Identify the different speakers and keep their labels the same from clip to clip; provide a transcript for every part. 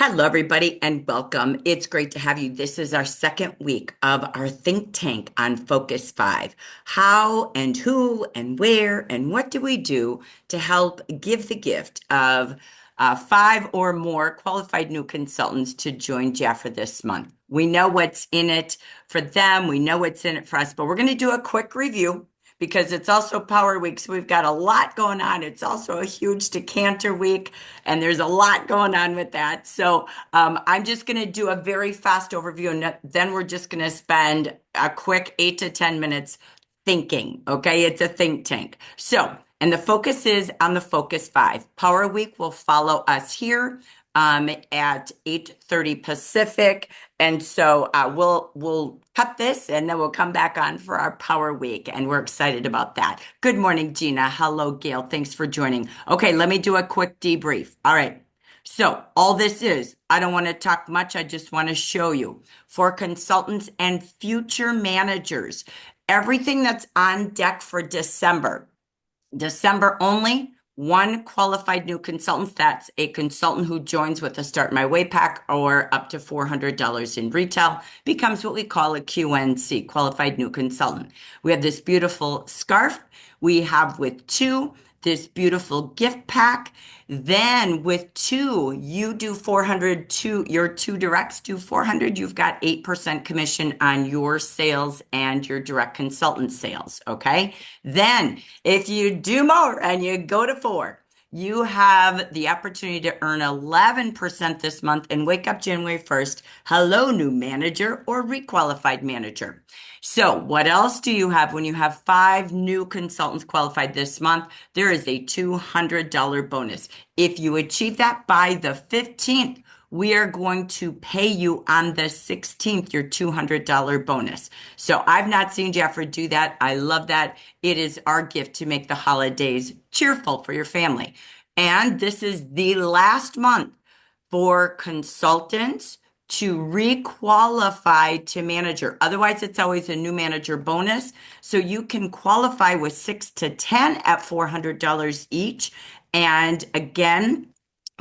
Speaker 1: Hello, everybody, and welcome. It's great to have you. This is our second week of our think tank on Focus 5. How and who and where and what do we do to help give the gift of five or more qualified new consultants to join Jaffa this month? We know what's in it for them. We know what's in it for us, but we're going to do a quick review because it's also Power Week. So we've got a lot going on. It's also a huge decanter week, and there's a lot going on with that. So I'm just going to do a very fast overview, and then we're just going to spend a quick 8 to 10 minutes thinking. Okay, it's a think tank. So, and the focus is on the Focus 5. Power Week will follow us here at 8:30 Pacific. And so we'll cut this and then we'll come back on for our Power Week. And we're excited about that. Good morning, Gina. Hello, Gail. Thanks for joining. Okay, let me do a quick debrief. All right. So all this is, I don't want to talk much. I just want to show you for consultants and future managers, everything that's on deck for December. December only, one qualified new consultant. That's a consultant who joins with a Start My Way pack or up to $400 in retail, becomes what we call a QNC, qualified new consultant. We have this beautiful scarf. We have with two, this beautiful gift pack. Then with two, you do 400, your two directs do 400. You've got 8% commission on your sales and your direct consultant sales. Okay. Then if you do more and you go to four, you have the opportunity to earn 11% this month and wake up January 1st. Hello, new manager or requalified manager. So what else do you have when you have five new consultants qualified this month? There is a $200 bonus. If you achieve that by the 15th, we are going to pay you on the 16th your $200 bonus. So I've not seen Jeffrey do that. I love that. It is our gift to make the holidays cheerful for your family. And this is the last month for consultants to re-qualify to manager. Otherwise, it's always a new manager bonus. So you can qualify with 6 to 10 at $400 each. And again,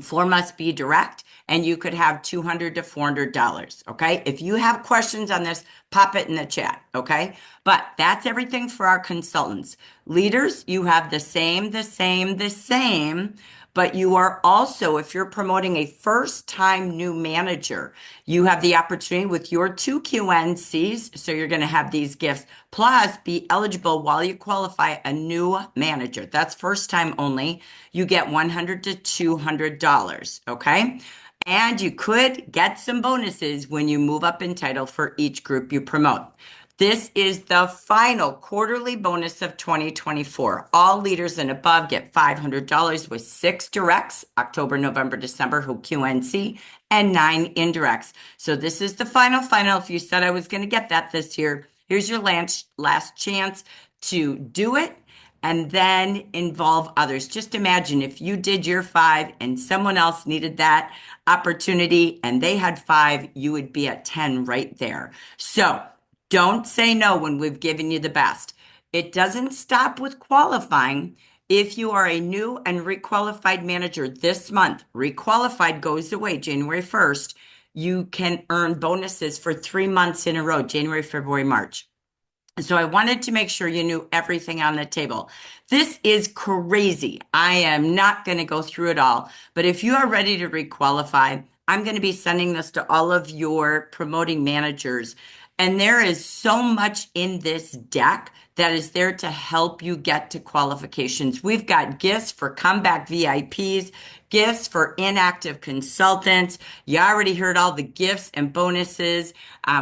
Speaker 1: 4 must be direct, and you could have $200 to $400. Okay. If you have questions on this, pop it in the chat. Okay. But that's everything for our consultants. Leaders, you have the same, but you are also, if you're promoting a first-time new manager, you have the opportunity with your two QNCs, so you're going to have these gifts, plus be eligible while you qualify a new manager. That's first time only. You get $100 to $200, okay? And you could get some bonuses when you move up in title for each group you promote. This is the final quarterly bonus of 2024. All leaders and above get $500 with 6 directs, October, November, December, who QNC, and 9 indirects. So this is the final. If you said I was going to get that this year, here's your last chance to do it and then involve others. Just imagine if you did your 5 and someone else needed that opportunity and they had 5, you would be at 10 right there. So don't say no when we've given you the best. It doesn't stop with qualifying. If you are a new and requalified manager this month, requalified goes away January 1st, you can earn bonuses for 3 months in a row, January, February, March. So I wanted to make sure you knew everything on the table. This is crazy. I am not going to go through it all, but if you are ready to requalify, I'm going to be sending this to all of your promoting managers. And there is so much in this deck that is there to help you get to qualifications. We've got gifts for comeback VIPs, gifts for inactive consultants. You already heard all the gifts and bonuses.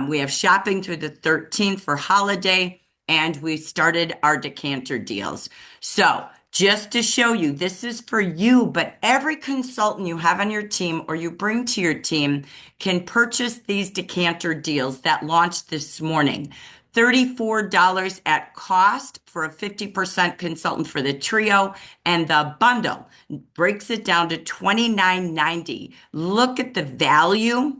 Speaker 1: We have shopping through the 13th for holiday, and we started our decanter deals. So just to show you, this is for you, but every consultant you have on your team or you bring to your team can purchase these decanter deals that launched this morning. $34 at cost for a 50% consultant for the trio, and the bundle breaks it down to $29.90. Look at the value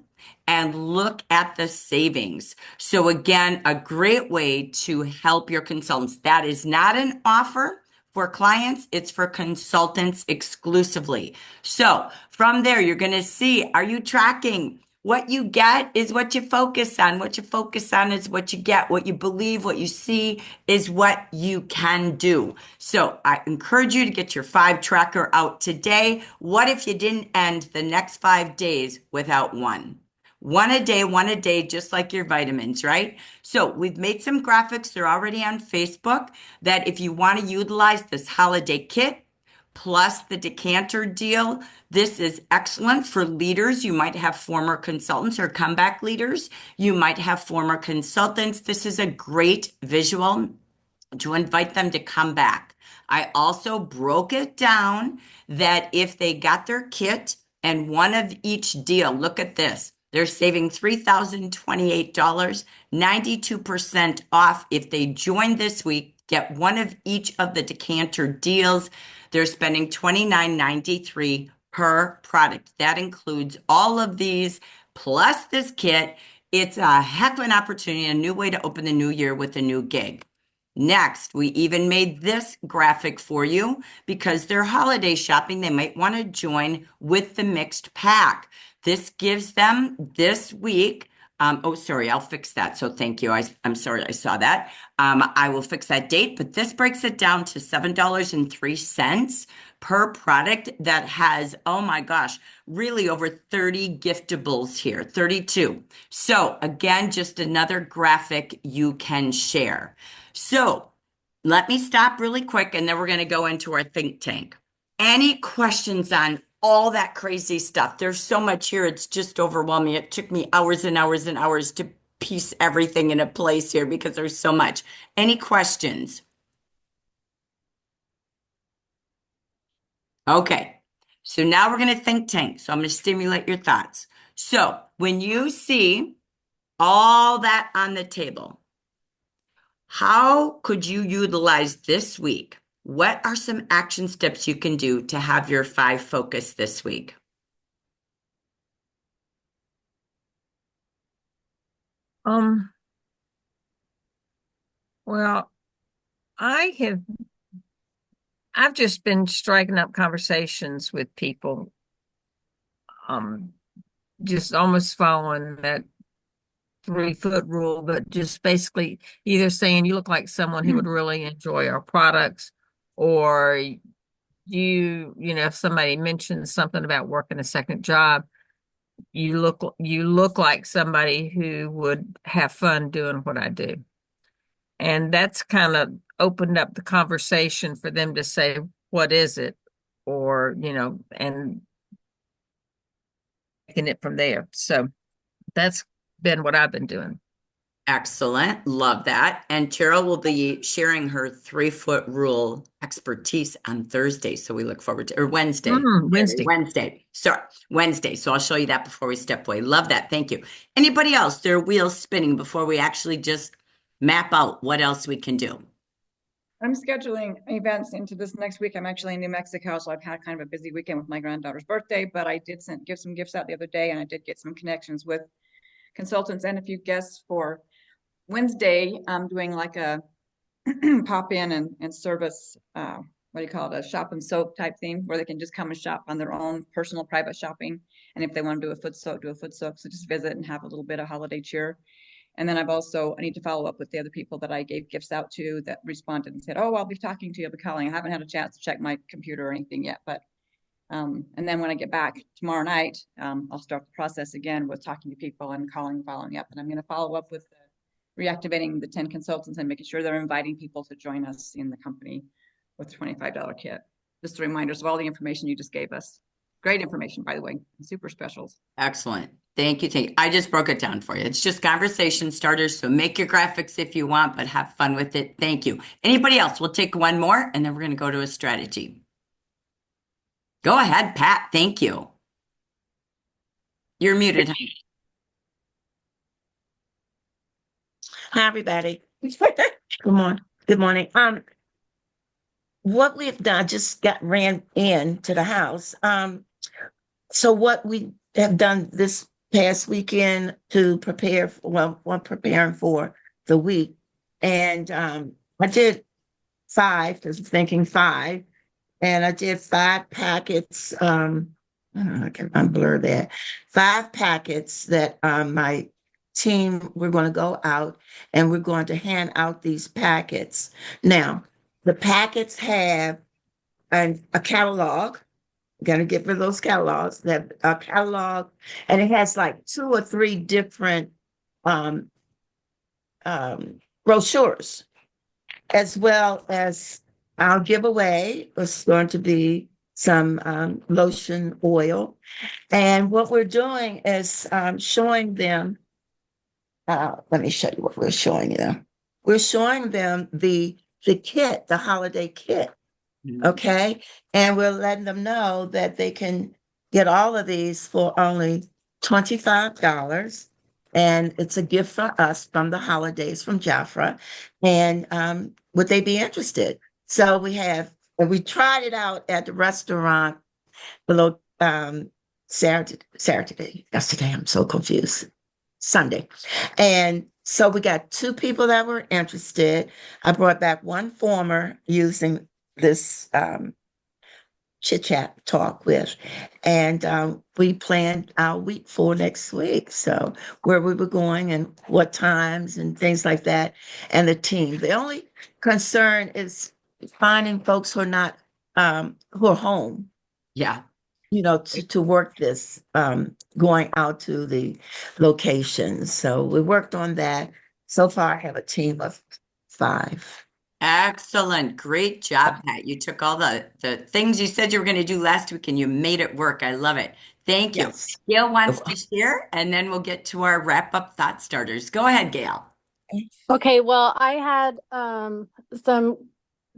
Speaker 1: and look at the savings. So again, a great way to help your consultants. That is not an offer for clients, it's for consultants exclusively. So from there, you're going to see, are you tracking? What you get is what you focus on. What you focus on is what you get. What you believe, what you see is what you can do. So I encourage you to get your 5 tracker out today. What if you didn't end the next 5 days without one? One a day, just like your vitamins, right? So we've made some graphics. They're already on Facebook that if you want to utilize this holiday kit, plus the decanter deal. This is excellent for leaders. You might have former consultants or comeback leaders. You might have former consultants. This is a great visual to invite them to come back. I also broke it down that if they got their kit and one of each deal, look at this. They're saving $3,028, 92% off if they join this week, get one of each of the decanter deals. They're spending $29.93 per product. That includes all of these plus this kit. It's a heck of an opportunity, a new way to open the new year with a new gig. Next, we even made this graphic for you because they're holiday shopping. They might want to join with the mixed pack. This gives them this week. Oh, sorry, I'll fix that. So thank you. I'm sorry I saw that. I will fix that date, but this breaks it down to $7.03 per product that has, oh my gosh, really over 30 giftables here, 32. So again, just another graphic you can share. So let me stop really quick and then we're going to go into our think tank. Any questions on all that crazy stuff? There's so much here. It's just overwhelming. It took me hours and hours and hours to piece everything in a place here because there's so much. Any questions? Okay. So now we're going to think tank. So I'm going to stimulate your thoughts. So when you see all that on the table, how could you utilize this week? What are some action steps you can do to have your 5 focus this week?
Speaker 2: Well, I have I've just been striking up conversations with people, um, just almost following that 3-foot rule, but just basically either saying you look like someone who would really enjoy our products, or if somebody mentions something about working a second job, you look like somebody who would have fun doing what I do. And that's kind of opened up the conversation for them to say, what is it? Or, and taking it from there. So that's been what I've been doing.
Speaker 1: Excellent. Love that. And Cheryl will be sharing her 3-foot rule expertise on Thursday. So we look forward to, or Wednesday.
Speaker 2: Wednesday.
Speaker 1: Wednesday. Sorry, Wednesday. So I'll show you that before we step away. Love that. Thank you. Anybody else? Their wheels spinning before we actually just map out what else we can do.
Speaker 3: I'm scheduling events into this next week. I'm actually in New Mexico, so I've had kind of a busy weekend with my granddaughter's birthday, but I did give some gifts out the other day, and I did get some connections with consultants and a few guests for Wednesday. I'm doing like a pop in and service, what do you call it, a shop and soap type thing where they can just come and shop on their own personal private shopping. And if they want to do a foot soak, do a foot soak. So just visit and have a little bit of holiday cheer. And then I need to follow up with the other people that I gave gifts out to that responded and said, oh, I'll be talking to you, I'll be calling. I haven't had a chance to check my computer or anything yet, but and then when I get back tomorrow night, I'll start the process again with talking to people and calling, following up. And I'm going to follow up with reactivating the 10 consultants and making sure they're inviting people to join us in the company with a $25 kit. Just reminders of all the information you just gave us. Great information, by the way, super specials.
Speaker 1: Excellent. Thank you. Thank you. I just broke it down for you. It's just conversation starters. So make your graphics if you want, but have fun with it. Thank you. Anybody else? We'll take one more and then we're going to go to a strategy. Go ahead, Pat. Thank you. You're muted.
Speaker 4: Hi, everybody. Good morning. Good morning. What we've done, just ran into the house. So what we have done this past weekend to prepare for, preparing for the week. And I did five, because I'm thinking five. And I did 5 packets. I don't know, I can unblur that. 5 packets that my team, we're going to go out and we're going to hand out these packets. Now, the packets have a catalog. Going to get rid of those catalogs. That a catalog, and it has like 2 or 3 different um, brochures, as well as our giveaway is going to be some lotion oil. And what we're doing is showing them, let me show you what we're showing them. We're showing them the kit, the holiday kit. Okay. And we're letting them know that they can get all of these for only $25. And it's a gift for us from the holidays from Jafra. And would they be interested? So we tried it out at the restaurant below Saturday, yesterday. I'm so confused. Sunday. And so we got 2 people that were interested. I brought back one former using this chit chat talk with, and we planned our week for next week. So where we were going and what times and things like that, and the team. The only concern is finding folks who are not who are home,
Speaker 1: Yeah.
Speaker 4: to work this, going out to the locations. So we worked on that. So far, I have a team of 5.
Speaker 1: Excellent. Great job, Pat. You took all the things you said you were going to do last week and you made it work. I love it. Thank you.
Speaker 4: Yes.
Speaker 1: Gail wants to share, and then we'll get to our wrap-up thought starters. Go ahead, Gail.
Speaker 5: Okay, well, I had some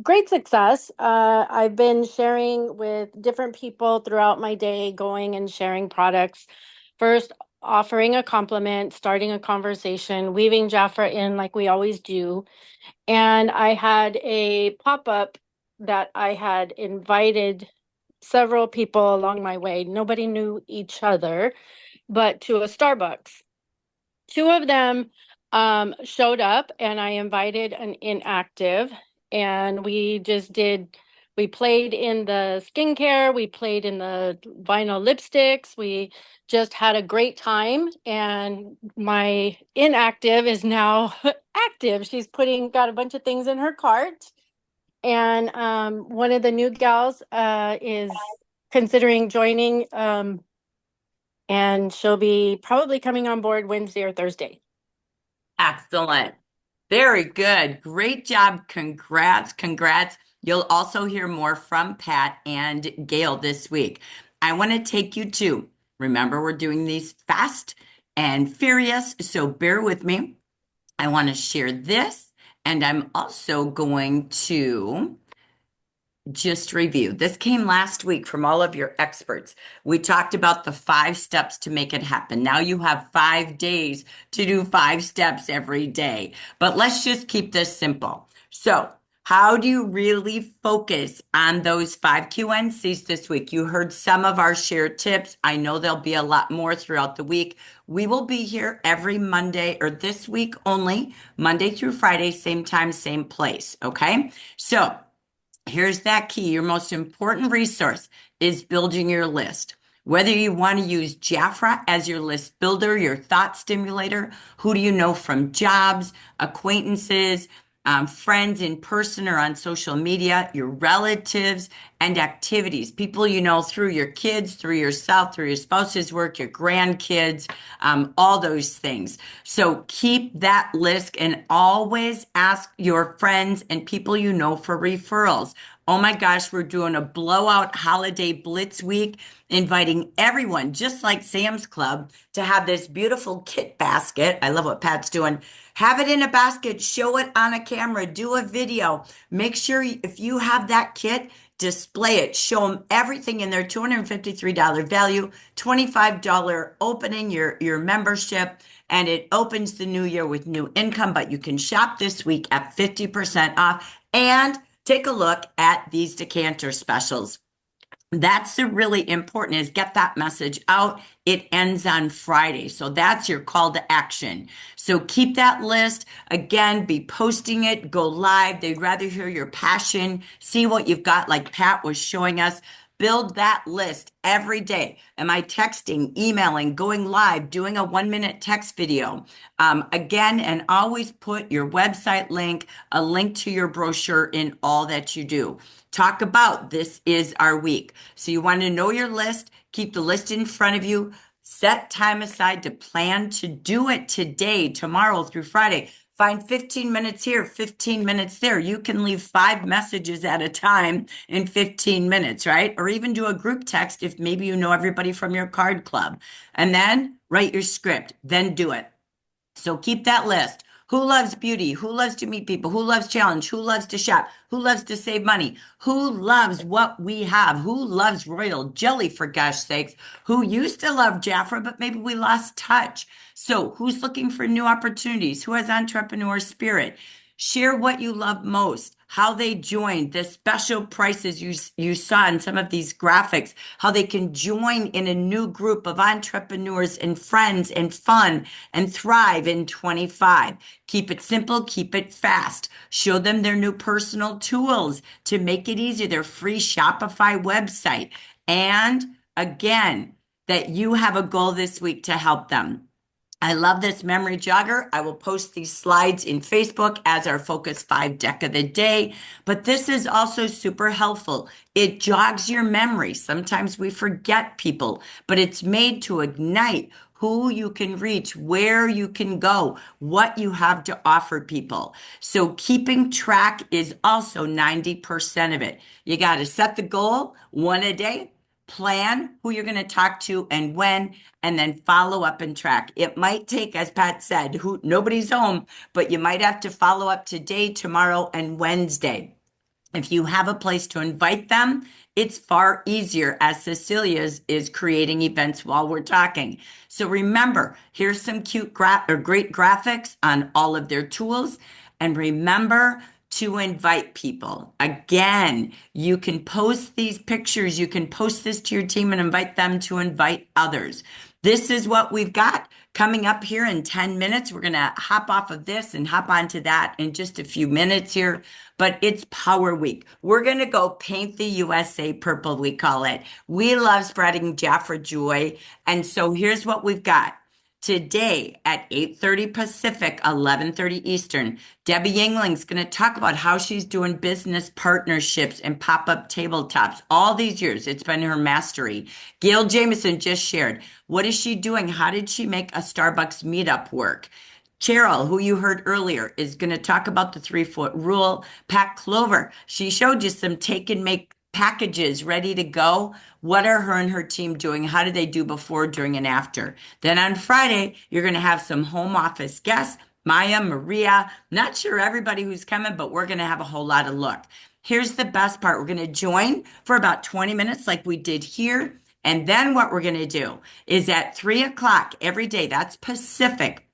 Speaker 5: great success. I've been sharing with different people throughout my day, going and sharing products. First, offering a compliment, starting a conversation, weaving Jafra in like we always do. And I had a pop-up that I had invited several people along my way. Nobody knew each other, but to a Starbucks. 2 of them showed up, and I invited an inactive, and we played in the skincare, we played in the vinyl lipsticks, we just had a great time. And my inactive is now active. She's got a bunch of things in her cart. And one of the new gals is considering joining, and she'll be probably coming on board Wednesday or Thursday.
Speaker 1: Excellent. Very good. Great job. Congrats. Congrats. You'll also hear more from Pat and Gail this week. I want to take you to, remember, we're doing these fast and furious, so bear with me. I want to share this, and I'm also going to just review. This came last week from all of your experts. We talked about the 5 steps to make it happen. Now you have 5 days to do 5 steps every day. But let's just keep this simple. So, how do you really focus on those 5 QNCs this week? You heard some of our shared tips. I know there'll be a lot more throughout the week. We will be here every Monday, or this week only, Monday through Friday, same time, same place. Okay? So, here's that key. Your most important resource is building your list. Whether you want to use Jafra as your list builder, your thought stimulator, who do you know from jobs, acquaintances, friends in person or on social media, your relatives, and activities, people you know through your kids, through yourself, through your spouse's work, your grandkids, all those things. So keep that list and always ask your friends and people you know for referrals. Oh my gosh, we're doing a blowout holiday blitz week, inviting everyone, just like Sam's Club, to have this beautiful kit basket. I love what Pat's doing. Have it in a basket, show it on a camera, do a video. Make sure if you have that kit, display it, show them everything in their $253 value, $25 opening your membership, and it opens the new year with new income. But you can shop this week at 50% off and take a look at these decanter specials. That's the really important is get that message out. It ends on Friday. So that's your call to action. So keep that list. Again, be posting it, go live. They'd rather hear your passion, see what you've got, like Pat was showing us. Build that list every day. Am I texting, emailing, going live, doing a 1-minute text video? Again, and always put your website link, a link to your brochure in all that you do. Talk about this is our week. So you want to know your list, keep the list in front of you, set time aside to plan to do it today, tomorrow through Friday. Find 15 minutes here, 15 minutes there. You can leave 5 messages at a time in 15 minutes, right? Or even do a group text if maybe you know everybody from your card club. And then write your script, then do it. So keep that list. Who loves beauty? Who loves to meet people? Who loves challenge? Who loves to shop? Who loves to save money? Who loves what we have? Who loves royal jelly, for gosh sakes? Who used to love Jafra, but maybe we lost touch? So who's looking for new opportunities? Who has entrepreneur spirit? Share what you love most, how they joined, the special prices you saw in some of these graphics, how they can join in a new group of entrepreneurs and friends and fun and thrive in 25. Keep it simple, keep it fast. Show them their new personal tools to make it easy, their free Shopify website. And again, that you have a goal this week to help them. I love this memory jogger. I will post these slides in Facebook as our Focus 5 deck of the day. But this is also super helpful. It jogs your memory. Sometimes we forget people, but it's made to ignite who you can reach, where you can go, what you have to offer people. So keeping track is also 90% of it. You got to set the goal, one a day. Plan who you're going to talk to and when, and then follow up and track. It might take, as Pat said, nobody's home, but you might have to follow up today, tomorrow, and Wednesday. If you have a place to invite them, it's far easier as Cecilia is creating events while we're talking. So remember, here's some cute or great graphics on all of their tools. And remember to invite people. Again, you can post these pictures, you can post this to your team and invite them to invite others. This is what we've got coming up here in 10 minutes. We're going to hop off of this and hop onto that in just a few minutes here, but it's Power Week. We're going to go paint the USA purple, we call it. We love spreading Jafra joy. And so here's what we've got. Today at 8:30 Pacific, 11:30 Eastern, Debbie Yingling's going to talk about how she's doing business partnerships and pop-up tabletops. All these years, it's been her mastery. Gail Jameson just shared. What is she doing? How did she make a Starbucks meetup work? Cheryl, who you heard earlier, is going to talk about the 3-foot rule. Pat Clover, she showed you some take and make packages ready to go. What are her and her team doing? How did they do before, during, and after? Then on Friday, you're going to have some home office guests. Maya, Maria, not sure everybody who's coming, but we're going to have a whole lot of look. Here's the best part. We're going to join for about 20 minutes like we did here. And then what we're going to do is at 3 o'clock every day, that's Pacific.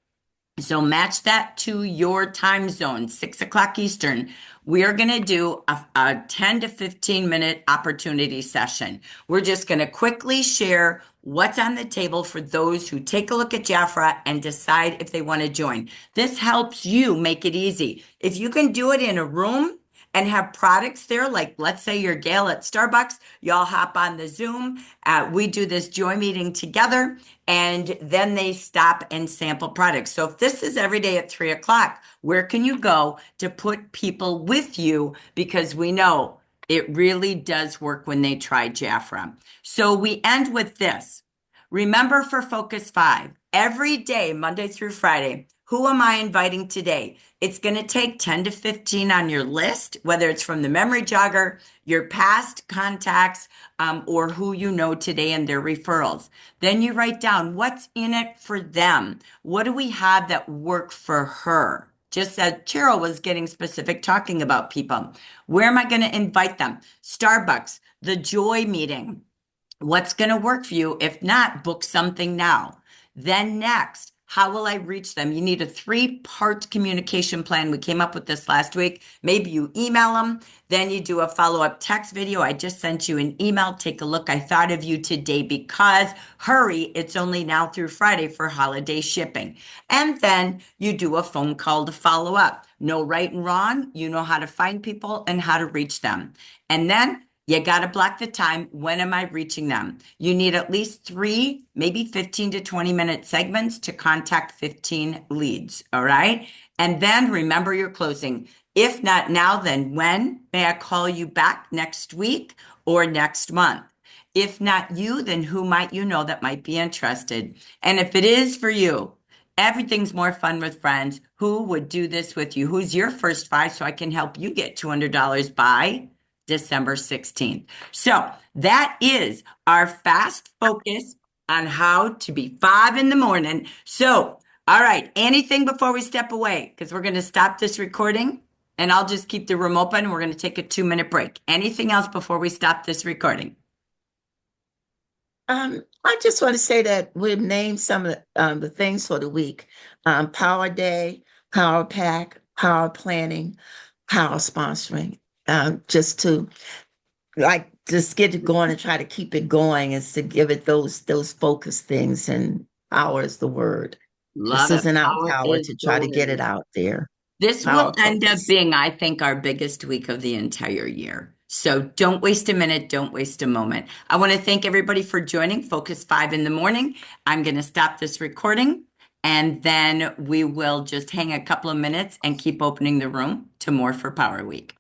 Speaker 1: So match that to your time zone, 6 o'clock Eastern. We are going to do a 10 to 15 minute opportunity session. We're just going to quickly share what's on the table for those who take a look at Jafra and decide if they want to join. This helps you make it easy. If you can do it in a room and have products there, like let's say you're Gail at Starbucks, y'all hop on the Zoom. We do this joy meeting together, and then they stop and sample products. So if this is every day at 3 o'clock, where can you go to put people with you? Because we know it really does work when they try Jafra. So we end with this. Remember for Focus 5, every day, Monday through Friday, who am I inviting today? It's going to take 10 to 15 on your list, whether it's from the memory jogger, your past contacts, or who you know today and their referrals. Then you write down what's in it for them. What do we have that work for her? Just as Cheryl was getting specific, talking about people. Where am I going to invite them? Starbucks, the joy meeting. What's going to work for you? If not, book something now. Then next, How will I reach them? You need a three-part communication plan. We came up with this last week. Maybe you email them, then you do a follow-up text video. I just sent you an email. Take a look. I thought of you today because hurry, it's only now through Friday for holiday shipping. And then you do a phone call to follow up. No right and wrong. You know how to find people and how to reach them. And then you got to block the time. When am I reaching them? You need at least 3, maybe 15 to 20-minute segments to contact 15 leads. All right. And then remember your closing. If not now, then when? May I call you back next week or next month? If not you, then who might you know that might be interested? And if it is for you, everything's more fun with friends. Who would do this with you? Who's your first 5 so I can help you get $200 by December 16th. So that is our fast focus on how to be 5 in the morning. So, all right, anything before we step away? Because we're going to stop this recording and I'll just keep the room open and we're going to take a 2-minute break. Anything else before we stop this recording?
Speaker 4: I just want to say that we've named some of the things for the week. Power Day, Power Pack, Power Planning, Power Sponsoring. Just to just get it going and try to keep it going is to give it those focus things, and power is the word.
Speaker 1: Love
Speaker 4: This
Speaker 1: it.
Speaker 4: isn't our
Speaker 1: Power
Speaker 4: power
Speaker 1: is
Speaker 4: to
Speaker 1: the
Speaker 4: try to get it
Speaker 1: word.
Speaker 4: out there.
Speaker 1: This
Speaker 4: Power
Speaker 1: will end up
Speaker 4: focus.
Speaker 1: being, I think, our biggest week of the entire year. So don't waste a minute. Don't waste a moment. I want to thank everybody for joining Focus 5 in the morning. I'm going to stop this recording and then we will just hang a couple of minutes and keep opening the room to more for Power Week.